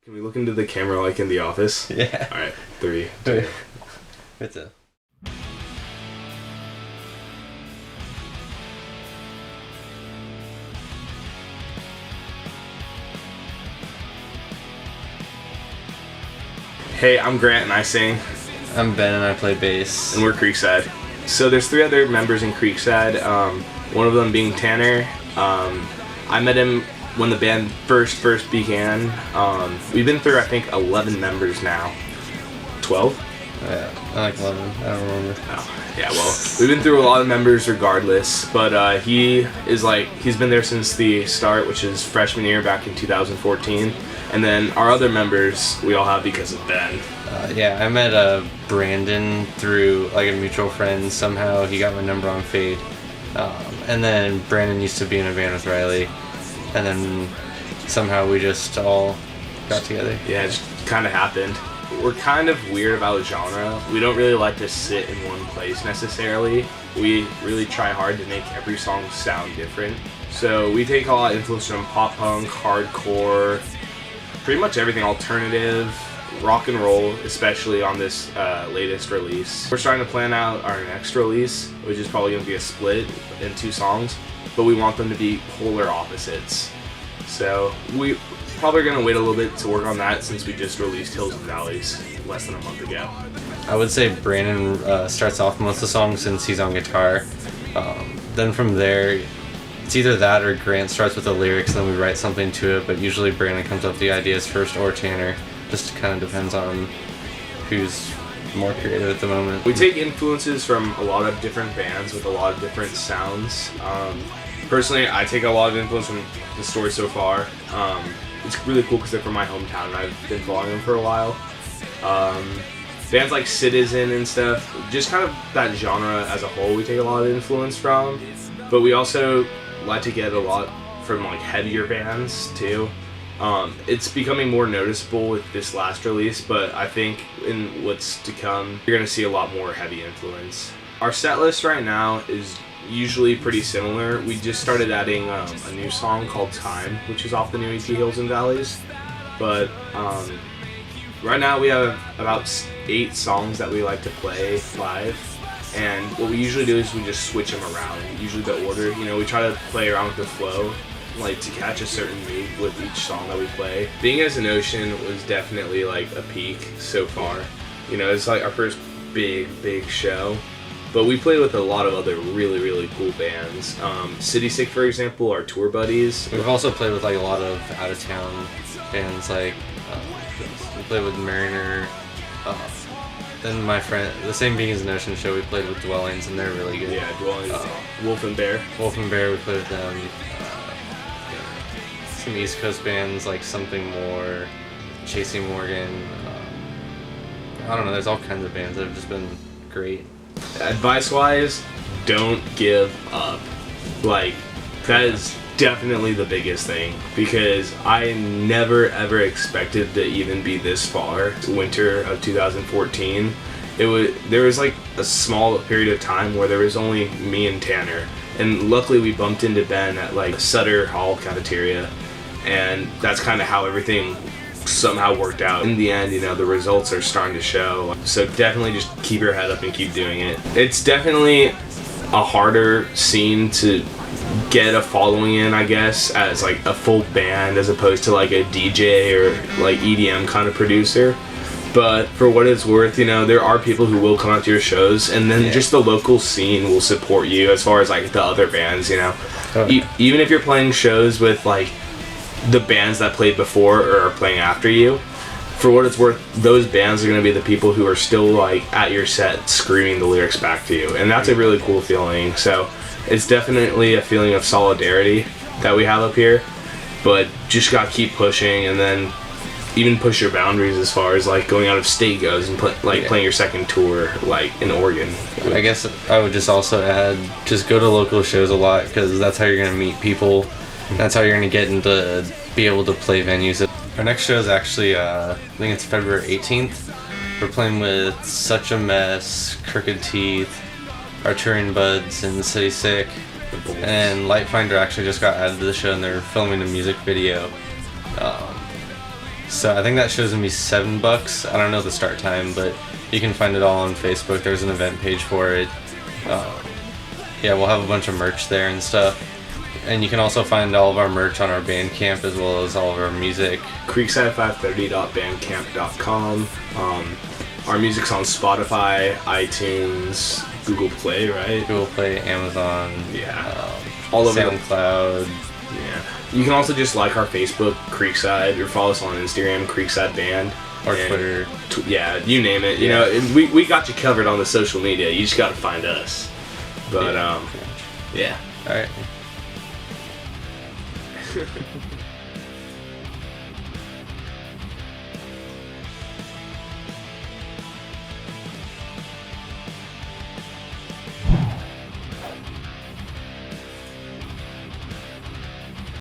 Can we look into the camera like in The Office? Yeah. Alright, 3, 2. It's a... Hey, I'm Grant and I sing. I'm Ben and I play bass. And we're Creekside. So there's 3 other members in Creekside, one of them being Tanner. I met him when the band first began. We've been through, I think, 11 members now. 12? Yeah, I like 11. I don't remember. Oh, yeah, well, we've been through a lot of members regardless, but he's been there since the start, which is freshman year back in 2014. And then our other members we all have because of Ben. Yeah, I met Brandon through like a mutual friend. Somehow he got my number on Fade. And then Brandon used to be in a band with Riley. And then somehow we just all got together. Yeah, it just kind of happened. We're kind of weird about genre. We don't really like to sit in one place necessarily. We really try hard to make every song sound different. So we take a lot of influence from pop punk, hardcore, pretty much everything, alternative, rock and roll, especially on this latest release. We're starting to plan out our next release, which is probably going to be a split in 2 songs, but we want them to be polar opposites. So we probably going to wait a little bit to work on that since we just released Hills and Valleys less than a month ago. I would say Brandon starts off most of the songs since he's on guitar. Then from there, it's either that or Grant starts with the lyrics and then we write something to it, but usually Brandon comes up with the ideas first or Tanner. Just kind of depends on who's more creative at the moment. We take influences from a lot of different bands with a lot of different sounds. Personally, I take a lot of influence from The Story So Far. It's really cool because they're from my hometown and I've been following them for a while. Bands like Citizen and stuff, just kind of that genre as a whole we take a lot of influence from. But we also like to get a lot from like heavier bands too. It's becoming more noticeable with this last release, but I think in what's to come, you're going to see a lot more heavy influence. Our set list right now is usually pretty similar. We just started adding a new song called Time, which is off the new EP Hills and Valleys. But right now we have about 8 songs that we like to play live. And what we usually do is we just switch them around, usually the order. You know, we try to play around with the flow, like to catch a certain mood with each song that we play. Being as an Ocean was definitely like a peak so far. You know, it's like our first big show. But we played with a lot of other really cool bands. City Sick, for example, our tour buddies. We've also played with like a lot of out-of-town bands, like we played with Mariner. Then my friend, the same Being as an Ocean show, we played with Dwellings, and they're really good. Yeah, Dwellings. Wolf and Bear. Wolf and Bear, we played with them. Some East Coast bands like Something More, Chasing Morgan. I don't know, there's all kinds of bands that have just been great. Advice-wise, don't give up. Like, that is definitely the biggest thing, because I never ever expected to even be this far. Winter of 2014, there was like a small period of time where there was only me and Tanner, and luckily we bumped into Ben at like Sutter Hall cafeteria, and that's kind of how everything somehow worked out. In the end, you know, the results are starting to show. So definitely just keep your head up and keep doing it. It's definitely a harder scene to get a following in, I guess, as like a full band as opposed to like a DJ or like EDM kind of producer. But for what it's worth, you know, there are people who will come out to your shows, and then just the local scene will support you as far as like the other bands, you know. Even if you're playing shows with like the bands that played before or are playing after you, for what it's worth, those bands are going to be the people who are still like at your set screaming the lyrics back to you, and that's a really cool feeling. So it's definitely a feeling of solidarity that we have up here, but just gotta keep pushing, and then even push your boundaries as far as like going out of state goes and playing your second tour like in Oregon. I guess I would just also add, just go to local shows a lot, because that's how you're going to meet people. That's how you're going to get into be able to play venues. Our next show is actually, I think it's February 18th. We're playing with Such a Mess, Crooked Teeth, our touring buds, and the City Sick. And Lightfinder actually just got added to the show, and they're filming a music video. So I think that show's gonna be $7. I don't know the start time, but you can find it all on Facebook. There's an event page for it. Yeah, we'll have a bunch of merch there and stuff. And you can also find all of our merch on our Bandcamp as well as all of our music. Creekside530.bandcamp.com. Our music's on Spotify, iTunes, Google Play, right? Google Play, Amazon, all over SoundCloud. Yeah. You can also just like our Facebook, Creekside, or follow us on Instagram, Creekside Band. Or Twitter. Yeah, you name it. You know, we got you covered on the social media. You just got to find us. But, yeah. All right.